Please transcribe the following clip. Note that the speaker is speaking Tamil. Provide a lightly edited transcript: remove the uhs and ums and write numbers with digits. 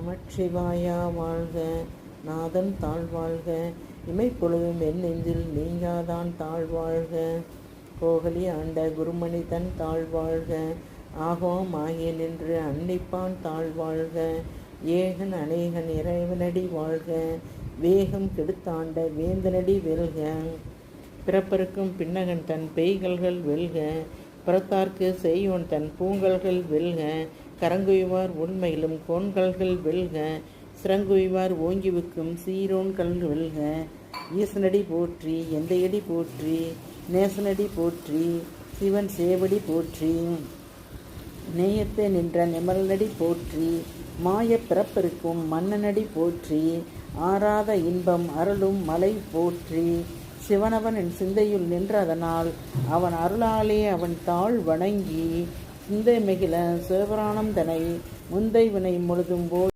நமச்சிவாயா வாழ்க, நாதன் தாழ்வாழ்க, இமைப்பொழுதும் என் நெஞ்சில் நீங்காதான் தாழ்வாழ்க. கோகலி ஆண்ட குருமணி தன் தாழ்வாழ்க, ஆகோம் ஆகிய நின்று அன்னிப்பான் தாழ்வாழ்க. ஏகன் அநேகன் இறைவனடி வாழ்க, வேகம் கெடுத்தாண்ட வேந்தனடி வெல்க. பிறப்பருக்கும் பின்னகன் தன் பெய்கல்கள் வெல்க, புறத்தார்க்கு செய்யோன் தன் பூங்கல்கள் வெல்க. கரங்குய்வார் உண்மையிலும் கோண்கல்கள் வெல்க, சிறங்குய்வார் ஓங்கிவுக்கும் சீரோன்கள் வெல்க. ஈசனடி போற்றி, எந்தையடி போற்றி, நேசனடி போற்றி, சிவன் சேவடி போற்றி. நேயத்தை நின்ற நிமலனடி போற்றி, மாய பிறப்பருக்கும் மன்னனடி போற்றி. ஆராத இன்பம் அருளும் மலை போற்றி, சிவனவன் என் சிந்தையுள் நின்றதனால் அவன் அருளாலே அவன் தாழ் வணங்கி சிந்தை மிகில சிவபுராணம் தனை முந்தை வினை முழுதும் போல்